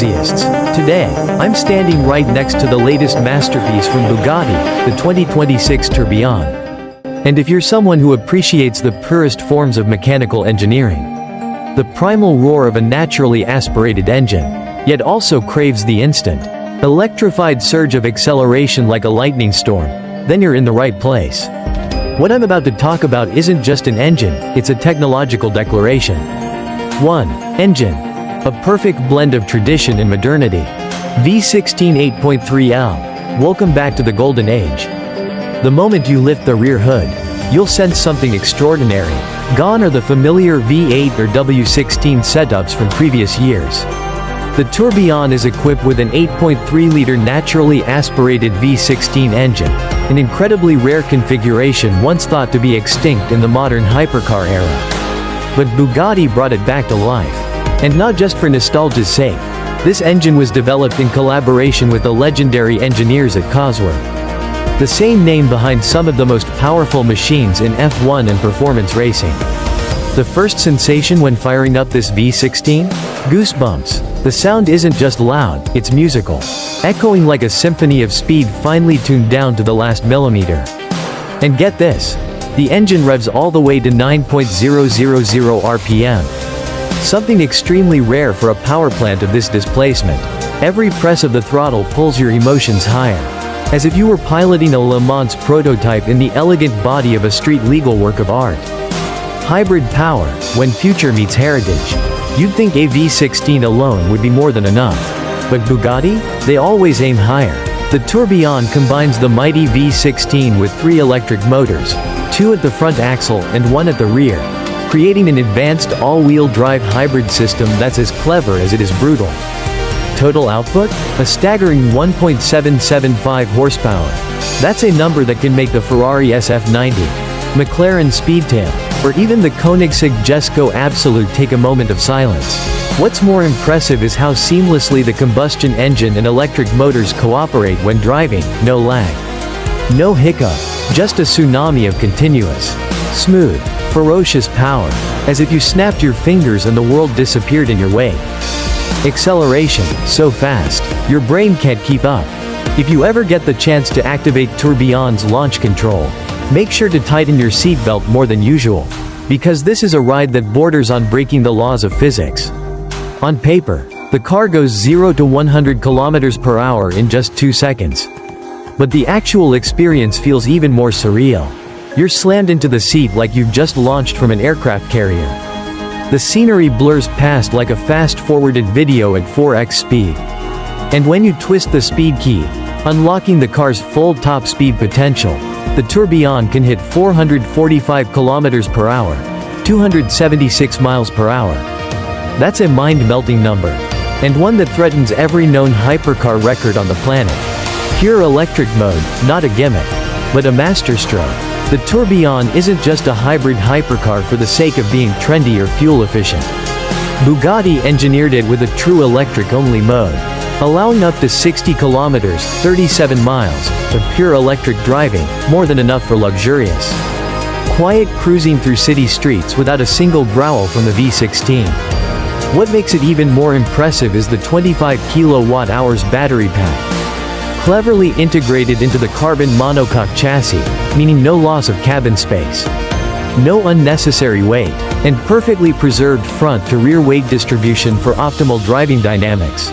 enthusiasts. Today, I'm standing right next to the latest masterpiece from Bugatti, the 2026 Tourbillon. And if you're someone who appreciates the purest forms of mechanical engineering, the primal roar of a naturally aspirated engine, yet also craves the instant, electrified surge of acceleration like a lightning storm, then you're in the right place. What I'm about to talk about isn't just an engine, it's a technological declaration. 1. Engine. A perfect blend of tradition and modernity. V16 8.3L. Welcome back to the golden age. The moment you lift the rear hood, you'll sense something extraordinary. Gone are the familiar V8 or W16 setups from previous years. The Tourbillon is equipped with an 8.3-liter naturally aspirated V16 engine, an incredibly rare configuration once thought to be extinct in the modern hypercar era. But Bugatti brought it back to life. And not just for nostalgia's sake. This engine was developed in collaboration with the legendary engineers at Cosworth, the same name behind some of the most powerful machines in F1 and performance racing. The first sensation when firing up this V16? Goosebumps. The sound isn't just loud, it's musical, echoing like a symphony of speed finely tuned down to the last millimeter. And get this, the engine revs all the way to 9.000 RPM. Something extremely rare for a power plant of this displacement. Every press of the throttle pulls your emotions higher, as if you were piloting a Le Mans prototype in the elegant body of a street-legal work of art. Hybrid power, when future meets heritage. You'd think a V16 alone would be more than enough. But Bugatti? They always aim higher. The Tourbillon combines the mighty V16 with 3 electric motors, 2 at the front axle and 1 at the rear, creating an advanced all-wheel drive hybrid system that's as clever as it is brutal. Total output? A staggering 1.775 horsepower. That's a number that can make the Ferrari SF90, McLaren Speedtail, or even the Koenigsegg Jesko Absolute take a moment of silence. What's more impressive is how seamlessly the combustion engine and electric motors cooperate when driving. No lag, no hiccup, just a tsunami of continuous, smooth, ferocious power, as if you snapped your fingers and the world disappeared in your wake. Acceleration, so fast, your brain can't keep up. If you ever get the chance to activate Tourbillon's launch control, make sure to tighten your seatbelt more than usual, because this is a ride that borders on breaking the laws of physics. On paper, the car goes 0 to 100 km per hour in just 2 seconds. But the actual experience feels even more surreal. You're slammed into the seat like you've just launched from an aircraft carrier. The scenery blurs past like a fast-forwarded video at 4x speed. And when you twist the speed key, unlocking the car's full top speed potential, the Tourbillon can hit 445 km per hour, 276 miles per hour. That's a mind-melting number, and one that threatens every known hypercar record on the planet. Pure electric mode, not a gimmick, but a masterstroke. The Tourbillon isn't just a hybrid hypercar for the sake of being trendy or fuel efficient. Bugatti engineered it with a true electric-only mode, allowing up to 60 kilometers, 37 miles, of pure electric driving, more than enough for luxurious, quiet cruising through city streets without a single growl from the V16. What makes it even more impressive is the 25 kilowatt-hours battery pack, cleverly integrated into the carbon monocoque chassis, meaning no loss of cabin space, no unnecessary weight, and perfectly preserved front-to-rear weight distribution for optimal driving dynamics.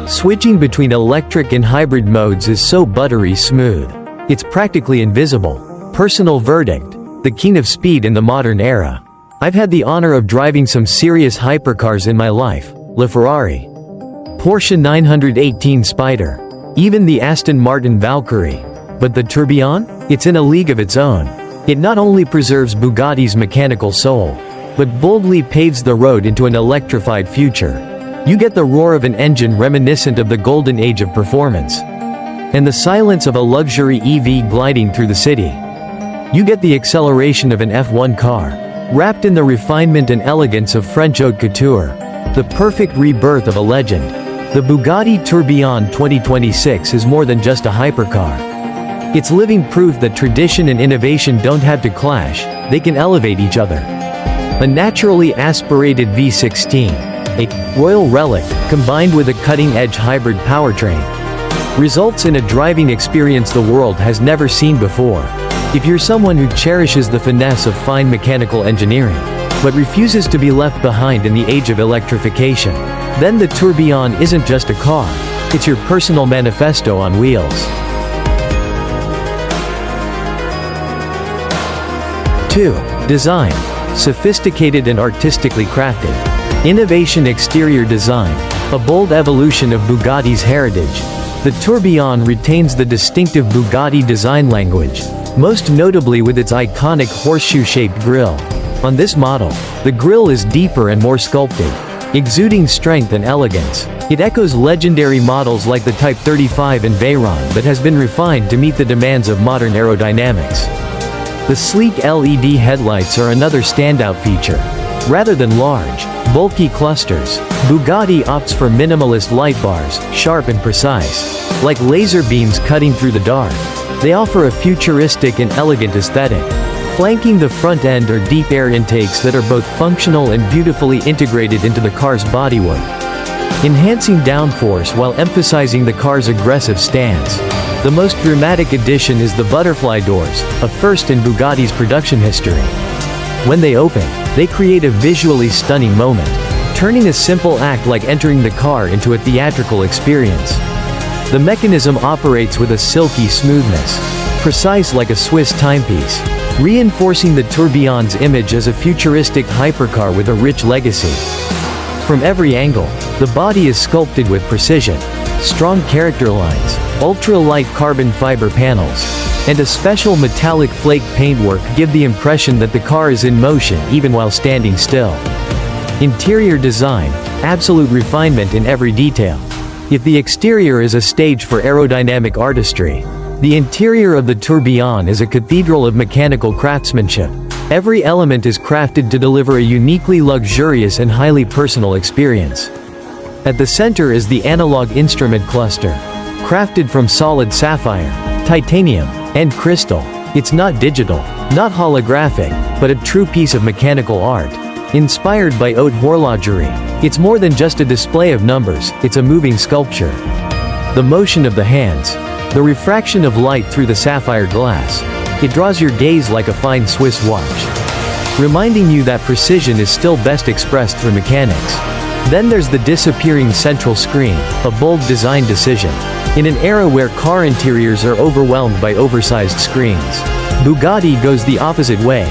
Switching between electric and hybrid modes is so buttery smooth. It's practically invisible. Personal verdict: the king of speed in the modern era. I've had the honor of driving some serious hypercars in my life. LaFerrari, Porsche 918 Spyder, even the Aston Martin Valkyrie. But the Tourbillon? It's in a league of its own. It not only preserves Bugatti's mechanical soul, but boldly paves the road into an electrified future. You get the roar of an engine reminiscent of the golden age of performance, and the silence of a luxury EV gliding through the city. You get the acceleration of an F1 car, wrapped in the refinement and elegance of French haute couture, the perfect rebirth of a legend. The Bugatti Tourbillon 2026 is more than just a hypercar. It's living proof that tradition and innovation don't have to clash, they can elevate each other. A naturally aspirated V16, a royal relic, combined with a cutting-edge hybrid powertrain, results in a driving experience the world has never seen before. If you're someone who cherishes the finesse of fine mechanical engineering, but refuses to be left behind in the age of electrification, then the Tourbillon isn't just a car, it's your personal manifesto on wheels. 2. Design. Sophisticated and artistically crafted. Innovation. Exterior design. A bold evolution of Bugatti's heritage. The Tourbillon retains the distinctive Bugatti design language, most notably with its iconic horseshoe-shaped grille. On this model, the grille is deeper and more sculpted, exuding strength and elegance. It echoes legendary models like the Type 35 and Veyron but has been refined to meet the demands of modern aerodynamics. The sleek LED headlights are another standout feature. Rather than large, bulky clusters, Bugatti opts for minimalist light bars, sharp and precise. Like laser beams cutting through the dark, they offer a futuristic and elegant aesthetic. Flanking the front end are deep air intakes that are both functional and beautifully integrated into the car's bodywork, enhancing downforce while emphasizing the car's aggressive stance. The most dramatic addition is the butterfly doors, a first in Bugatti's production history. When they open, they create a visually stunning moment, turning a simple act like entering the car into a theatrical experience. The mechanism operates with a silky smoothness, precise like a Swiss timepiece, reinforcing the Tourbillon's image as a futuristic hypercar with a rich legacy. From every angle, the body is sculpted with precision. Strong character lines, ultra-light carbon fiber panels, and a special metallic flake paintwork give the impression that the car is in motion even while standing still. Interior design, absolute refinement in every detail. If the exterior is a stage for aerodynamic artistry, the interior of the Tourbillon is a cathedral of mechanical craftsmanship. Every element is crafted to deliver a uniquely luxurious and highly personal experience. At the center is the analog instrument cluster, crafted from solid sapphire, titanium, and crystal. It's not digital, not holographic, but a true piece of mechanical art. Inspired by haute horlogerie, it's more than just a display of numbers, it's a moving sculpture. The motion of the hands, the refraction of light through the sapphire glass, it draws your gaze like a fine Swiss watch, reminding you that precision is still best expressed through mechanics. Then there's the disappearing central screen, a bold design decision. In an era where car interiors are overwhelmed by oversized screens, Bugatti goes the opposite way,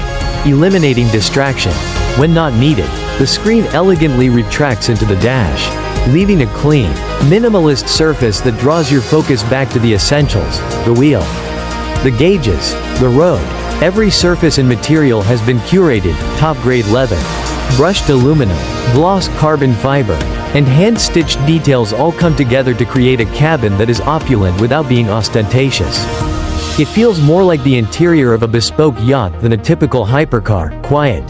eliminating distraction. When not needed, the screen elegantly retracts into the dash, leaving a clean, minimalist surface that draws your focus back to the essentials: the wheel, the gauges, the road. Every surface and material has been curated: top-grade leather, brushed aluminum, gloss carbon fiber, and hand-stitched details all come together to create a cabin that is opulent without being ostentatious. It feels more like the interior of a bespoke yacht than a typical hypercar, quiet,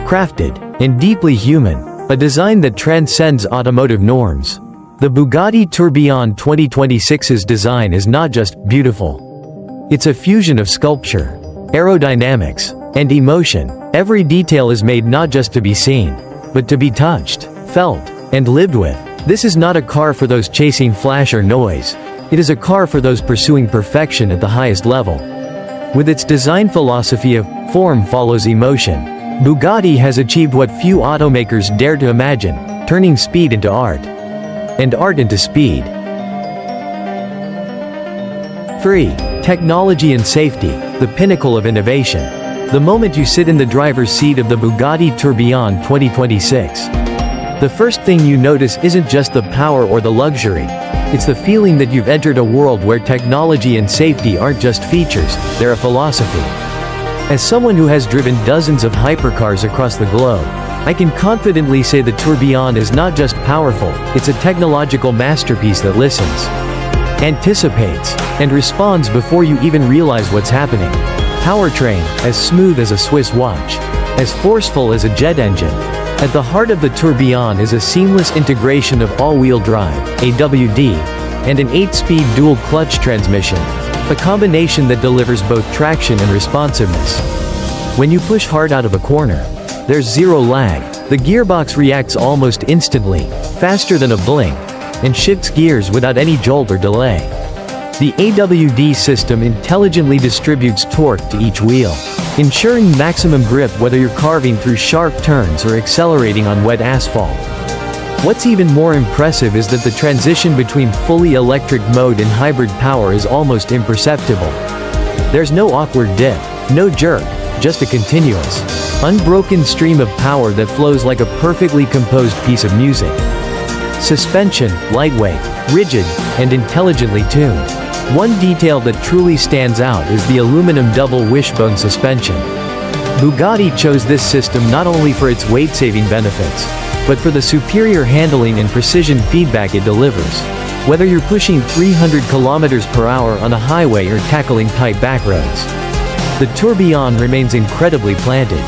crafted, and deeply human, a design that transcends automotive norms. The Bugatti Tourbillon 2026's design is not just beautiful. It's a fusion of sculpture, aerodynamics, and emotion. Every detail is made not just to be seen, but to be touched, felt, and lived with. This is not a car for those chasing flash or noise. It is a car for those pursuing perfection at the highest level. With its design philosophy of form follows emotion, Bugatti has achieved what few automakers dare to imagine, turning speed into art, and art into speed. 3. Technology and safety, the pinnacle of innovation. The moment you sit in the driver's seat of the Bugatti Tourbillon 2026, the first thing you notice isn't just the power or the luxury, it's the feeling that you've entered a world where technology and safety aren't just features, they're a philosophy. As someone who has driven dozens of hypercars across the globe, I can confidently say the Tourbillon is not just powerful, it's a technological masterpiece that listens, anticipates, and responds before you even realize what's happening. Powertrain, as smooth as a Swiss watch, as forceful as a jet engine. At the heart of the Tourbillon is a seamless integration of all-wheel drive, AWD, and an 8-speed dual-clutch transmission, a combination that delivers both traction and responsiveness. When you push hard out of a corner, there's zero lag, The gearbox reacts almost instantly, faster than a blink, and shifts gears without any jolt or delay. The AWD system intelligently distributes torque to each wheel, ensuring maximum grip whether you're carving through sharp turns or accelerating on wet asphalt. What's even more impressive is that the transition between fully electric mode and hybrid power is almost imperceptible. There's no awkward dip, no jerk, just a continuous, unbroken stream of power that flows like a perfectly composed piece of music. Suspension, lightweight, rigid, and intelligently tuned. One detail that truly stands out is the aluminum double wishbone suspension. Bugatti chose this system not only for its weight-saving benefits, but for the superior handling and precision feedback it delivers. Whether you're pushing 300 km/h on a highway or tackling tight backroads, the Tourbillon remains incredibly planted.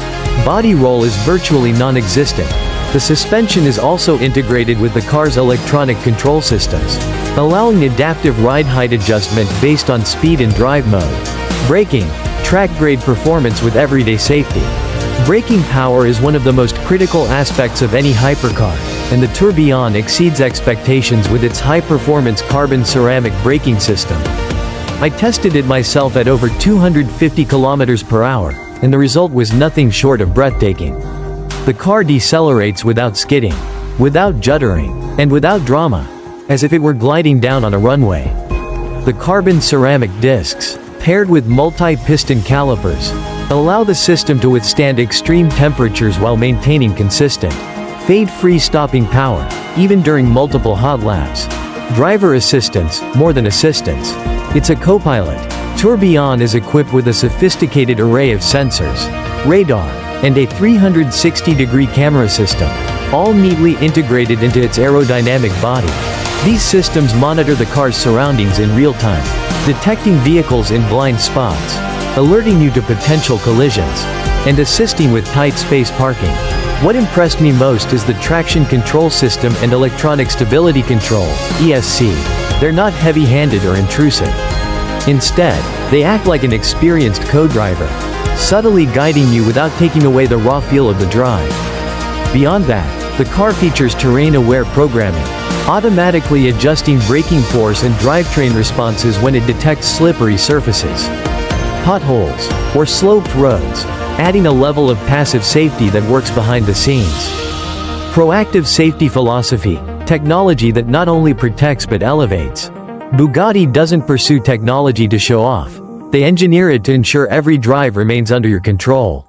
Body roll is virtually non-existent. The suspension is also integrated with the car's electronic control systems, allowing adaptive ride height adjustment based on speed and drive mode. Braking, track-grade performance with everyday safety. Braking power is one of the most critical aspects of any hypercar, and the Tourbillon exceeds expectations with its high-performance carbon ceramic braking system. I tested it myself at over 250 km/h, and the result was nothing short of breathtaking. The car decelerates without skidding, without juddering, and without drama, as if it were gliding down on a runway. The carbon ceramic discs, paired with multi-piston calipers, allow the system to withstand extreme temperatures while maintaining consistent, fade-free stopping power, even during multiple hot laps. Driver assistance, more than assistance. It's a co-pilot. Tourbillon is equipped with a sophisticated array of sensors, radar, and a 360-degree camera system, all neatly integrated into its aerodynamic body. These systems monitor the car's surroundings in real time, detecting vehicles in blind spots, alerting you to potential collisions, and assisting with tight space parking. What impressed me most is the traction control system and electronic stability control, ESC. They're not heavy-handed or intrusive. Instead, they act like an experienced co-driver, subtly guiding you without taking away the raw feel of the drive. Beyond that, the car features terrain-aware programming, automatically adjusting braking force and drivetrain responses when it detects slippery surfaces, potholes, or sloped roads, adding a level of passive safety that works behind the scenes. Proactive safety philosophy, technology that not only protects but elevates. Bugatti doesn't pursue technology to show off. They engineer it to ensure every drive remains under your control.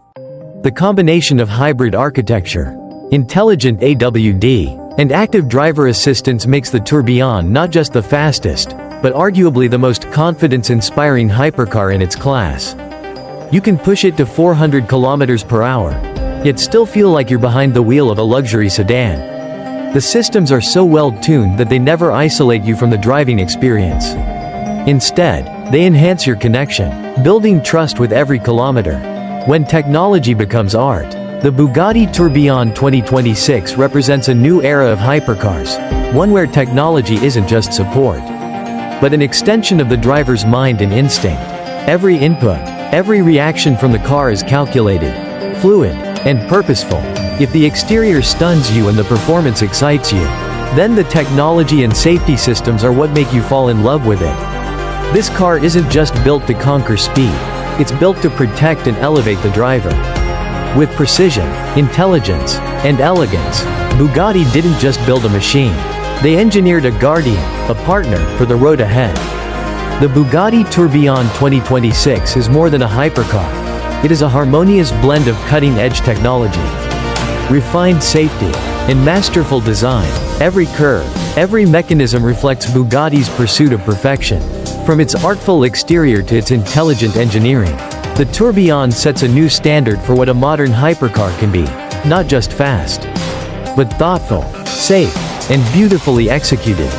The combination of hybrid architecture, intelligent AWD, and active driver assistance makes the Tourbillon not just the fastest, but arguably the most confidence-inspiring hypercar in its class. You can push it to 400 km/h, yet still feel like you're behind the wheel of a luxury sedan. The systems are so well tuned that they never isolate you from the driving experience. Instead, they enhance your connection, building trust with every kilometer. When technology becomes art, the Bugatti Tourbillon 2026 represents a new era of hypercars, one where technology isn't just support, but an extension of the driver's mind and instinct. Every input, every reaction from the car is calculated, fluid, and purposeful. If the exterior stuns you and the performance excites you, then the technology and safety systems are what make you fall in love with it. This car isn't just built to conquer speed, it's built to protect and elevate the driver. With precision, intelligence, and elegance, Bugatti didn't just build a machine. They engineered a guardian, a partner, for the road ahead. The Bugatti Tourbillon 2026 is more than a hypercar. It is a harmonious blend of cutting-edge technology, refined safety, and masterful design. Every curve, every mechanism reflects Bugatti's pursuit of perfection. From its artful exterior to its intelligent engineering, the Tourbillon sets a new standard for what a modern hypercar can be. Not just fast, but thoughtful, safe, and beautifully executed.